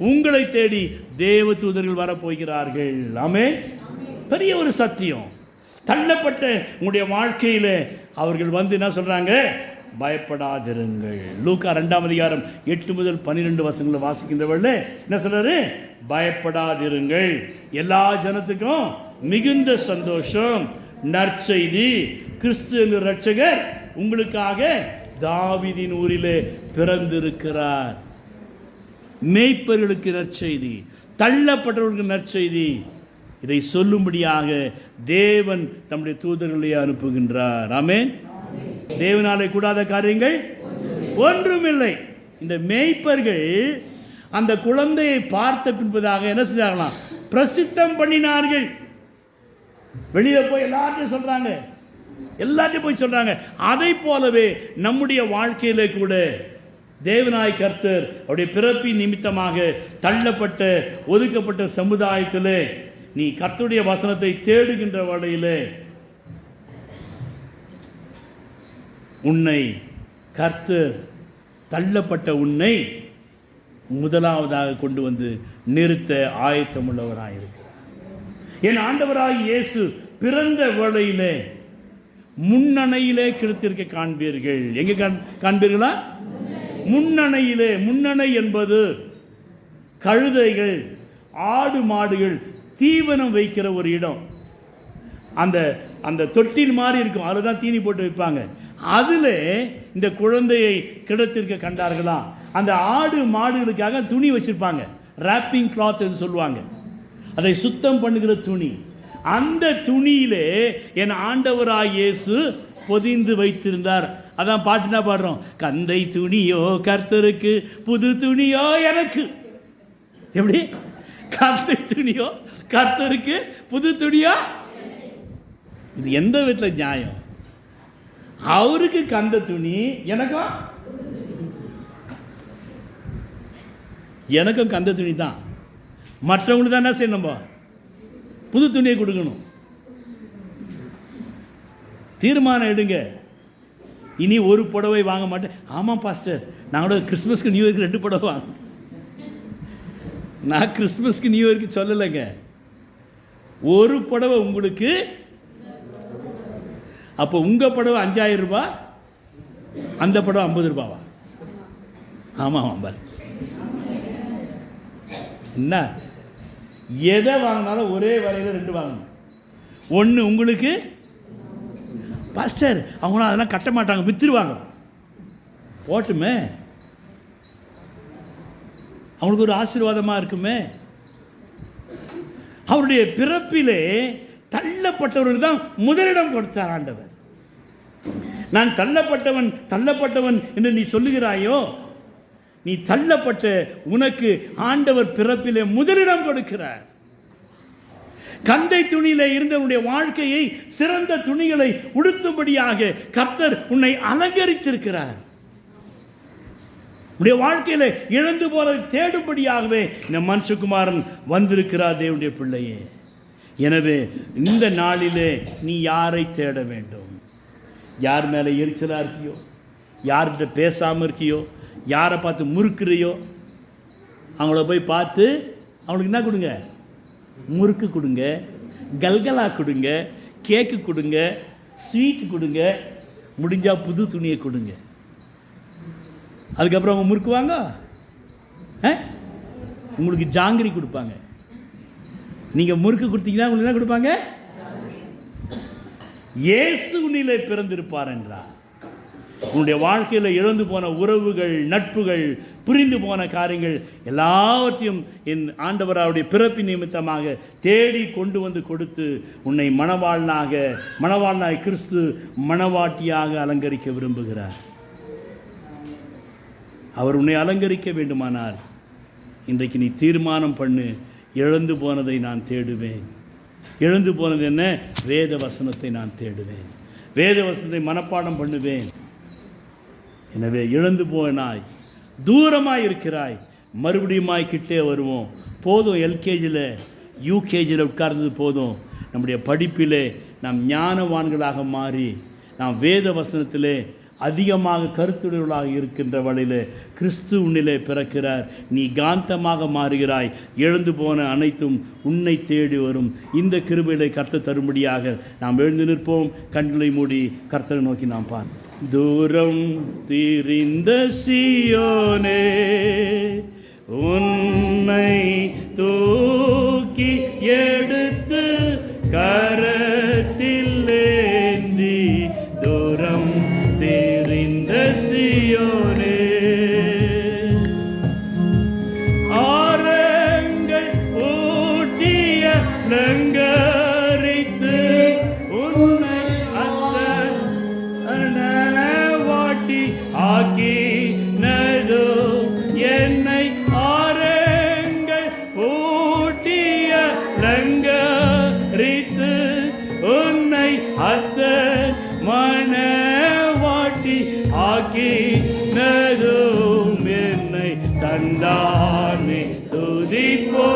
உங்களை தேடி தேவ தூதர்கள் வரப்போகிறார்கள். ஆமென். பெரிய ஒரு சத்தியம். தள்ளப்பட்ட உங்களுடைய வாழ்க்கையில் அவர்கள் வந்து என்ன சொல்றாங்க? பயப்படாதிருங்கள். லூக்கா 2ஆம் அதிகாரம் 8 முதல் 12 வசனங்களை வாசிக்கின்றவர்கள் என்ன சொல்றாரு? பயப்படாதிருங்கள், எல்லா ஜனத்துக்கும் மிகுந்த சந்தோஷம், நற்செய்தி, கிறிஸ்து என்ற இரட்சகர் உங்களுக்காக தாவீதின் ஊரிலே பிறந்திருக்கிறார். மேய்ப்பர்களுக்கு நற்செய்தி, தள்ளப்பட்டவர்களுக்கு நற்செய்தி. இதை சொல்லும்படியாக தேவன் தம்முடைய தூதர்களை அனுப்புகின்றார். ஆமென். தேவனாலே கூடாத காரியங்கள் ஒன்றுமில்லை. இந்த மேய்ப்பர்கள் அந்த குழந்தையை பார்த்த பின்பதாக என்ன செஞ்சாங்களாம்? பிரசித்தம் பண்ணினார்கள். வெளியே போய் எல்லாத்தையும் சொல்றாங்க, எல்லாத்தையும் போய் சொல்றாங்க. அதை போலவே நம்முடைய வாழ்க்கையிலே கூட தேவனாய் கர்த்தர் அவருடைய பிறப்பின் நிமித்தமாக தள்ளப்பட்ட ஒதுக்கப்பட்ட சமுதாயத்திலே நீ கர்த்தருடைய வசனத்தை தேடுகின்ற வேளையிலே உன்னை கர்த்தர் தள்ளப்பட்ட உன்னை முதலாவதாக கொண்டு வந்து நிறுத்த ஆயத்தமுள்ளவராயிருக்கிறார். என் ஆண்டவராகிய இயேசு பிறந்த வேளையிலே முன்னணையிலே கிடத்திருக்க காண்பீர்கள். எங்கே காண்பீர்களா? முன்னணையிலே. முன்னணை என்பது கழுதைகள், ஆடு மாடுகள் தீவனம் வைக்கிற ஒரு இடம். அந்த அந்த தொட்டில் மாதிரி இருக்கும், அதில் தான் தீனி போட்டு வைப்பாங்க. அதில் இந்த குழந்தையை கிடத்திருக்க கண்டார்களாம். அந்த ஆடு மாடுகளுக்காக துணி வச்சிருப்பாங்க, ராப்பிங் கிளாத் என்று சொல்லுவாங்க, அதை சுத்தம் பண்ணுகிற துணி. அந்த துணியிலே என் ஆண்டவராகிய இயேசு பொதிந்து வைத்திருந்தார். அதான் பாட்டுனா பாடுறோம், கந்தை துணியோ கர்த்தருக்கு, புது துணியோ எனக்கு. எப்படி? கந்தை துணியோ கர்த்தருக்கு, புது துணியோ. இது எந்த விதத்தில் நியாயம்? அவருக்கு கந்த துணி, எனக்கும் கந்த துணி தான். மற்றவங்களுக்கு தான் என்ன செய்யணும்? புது துணியை கொடுக்கணும். தீர்மானம் எடுங்க. இனி ஒரு புடவை வாங்க மாட்டேன். ஆமாம் பாஸ்டர், நான் கூட கிறிஸ்மஸ்க்கு நியூ இயர்க்கு 2 புடவை வாங்க. நான் கிறிஸ்மஸ்க்கு நியூ இயர்க்கு சொல்லலைங்க. ஒரு புடவை உங்களுக்கு. அப்போ உங்கள் புடவை 5000 ரூபாய், அந்த புடவை 50 ரூபாவா? ஆமாம் ஆமாம். என்ன, எதை வாங்கினாலும் ஒரே வரையில் 2 வாங்கணும். ஒன்று உங்களுக்கு. பாஸ்டர் அவங்களாம் அதெல்லாம் கட்ட மாட்டாங்க, விற்றுருவாங்க. போட்டுமே, அவங்களுக்கு ஒரு ஆசீர்வாதமாக இருக்குமே. அவருடைய பிறப்பிலே தள்ளப்பட்டவர்கள் தான் முதலிடம் கொடுத்தார் ஆண்டவர். நான் தள்ளப்பட்டவன் என்று நீ சொல்லுகிறாயோ, நீ தள்ளப்பட்ட உனக்கு ஆண்டவர் பிறப்பிலே முதலிடம் கொடுக்கிறார். கந்தை துணியிலே இருந்த உன்னுடைய வாழ்க்கையை சிறந்த துணிகளை உடுத்தும்படியாக கர்த்தர் உன்னை அலங்கரித்திருக்கிறார். உன்னுடைய வாழ்க்கையில இழந்து போறதை தேடும்படியாகவே இந்த மனுஷகுமாரன் வந்திருக்கிறார். தேவனுடைய பிள்ளையே, எனவே இந்த நாளிலே நீ யாரை தேட வேண்டும்? யார் மேலே எரிச்சலா இருக்கியோ, யார்கிட்ட பேசாமல் இருக்கியோ, யாரை பார்த்து முறுக்குறியோ, அவங்கள போய் பார்த்து அவங்களுக்கு என்ன கொடுங்க? முறுக்கு கொடுங்க, கல்கலா கொடுங்க, கேக்கு கொடுங்க, ஸ்வீட் கொடுங்க, முடிஞ்சால் புது துணியை கொடுங்க. அதுக்கப்புறம் அவங்க முறுக்குவாங்க, உங்களுக்கு ஜாங்கிரி கொடுப்பாங்க. நீங்கள் முறுக்கு கொடுத்தீங்கன்னா உங்களுக்கு என்ன கொடுப்பாங்க? இயேசு உன்னிலே பிறந்திருப்பார் என்றார். உன்னுடைய வாழ்க்கையில் இழந்து போன உறவுகள், நட்புகள், புரிந்து போன காரியங்கள் எல்லாவற்றையும் என் ஆண்டவராவுடைய பிறப்பின் நிமித்தமாக தேடி கொண்டு வந்து கொடுத்து உன்னை மணவாளனாக கிறிஸ்து மணவாட்டியாக அலங்கரிக்க விரும்புகிறார். அவர் உன்னை அலங்கரிக்க வேண்டுமானால் இன்றைக்கு நீ தீர்மானம் பண்ணு, இழந்து போனதை நான் தேடுவேன். இழந்து போனது என்ன? வேத வசனத்தை நான் தேடுவேன், வேத வசனத்தை மனப்பாடம் பண்ணுவேன். எனவே இழந்து போனாய், தூரமாய் இருக்கிறாய், மறுபடியுமாய் கிட்டே வருவோம். போதும், எல்கேஜியில் யூகேஜியில் உட்கார்ந்தது போதும். நம்முடைய படிப்பிலே நாம் ஞானவான்களாக மாறி நாம் வேத வசனத்திலே அதிகமாக கருத்துடையவர்களாக இருக்கின்ற வழியில் கிறிஸ்து உன்னிலே பிறக்கிறார். நீ காந்தமாக மாறுகிறாய். எழுந்து போன அனைத்தும் உன்னை தேடி வரும். இந்த கிருபையிலே கர்த்தர் தரும்படியாக நாம் எழுந்து நிற்போம். கண்களை மூடி கர்த்தரை நோக்கி நாம் பார்ப்போம். தூரம் திரிந்த சீயோனே, உன்னை தூக்கி எடுத்து கரத்தில் ஏந்தி, தூரம் திரிந்த சீயோனே, ஆரங்கள் ஊட்டிய லங்கரித்து உன்னை வாட்டி ஆக்கினதோ என்னை, ஆரங்கள் ஊட்டிய லங்கரித்து உன்னை மனவாட்டி ஆக்கினதோ என்னை தந்தானே துதிப்போ.